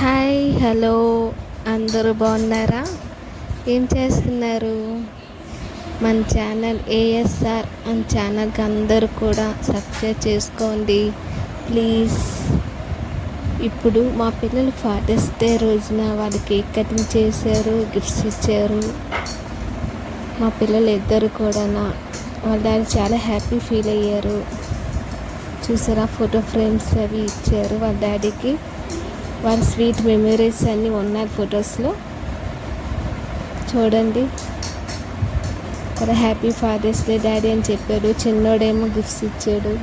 Hi hello అందరూ బాగున్నారా? ఏం చేస్తున్నారు? మన ఛానల్ ఏఎస్ఆర్ అని ఛానల్కి అందరూ కూడా సబ్స్క్రైబ్ చేసుకోండి ప్లీజ్. ఇప్పుడు మా పిల్లలు ఫాదర్స్ డే రోజున వాళ్ళు కేక్ కటింగ్ చేశారు, గిఫ్ట్స్ ఇచ్చారు. మా పిల్లలు ఇద్దరు కూడా వాళ్ళ డాడీ చాలా హ్యాపీ ఫీల్ అయ్యారు. చూసారా, ఫోటో ఫ్రేమ్స్ అవి ఇచ్చారు వాళ్ళ డాడీకి. వాళ్ళ స్వీట్ మెమరీస్ అన్నీ ఉన్నాయి ఫొటోస్లో. చూడండి, చాలా హ్యాపీ ఫాదర్స్ డే డాడీ అని చెప్పాడు. చిన్నోడేమో గిఫ్ట్స్ ఇచ్చాడు.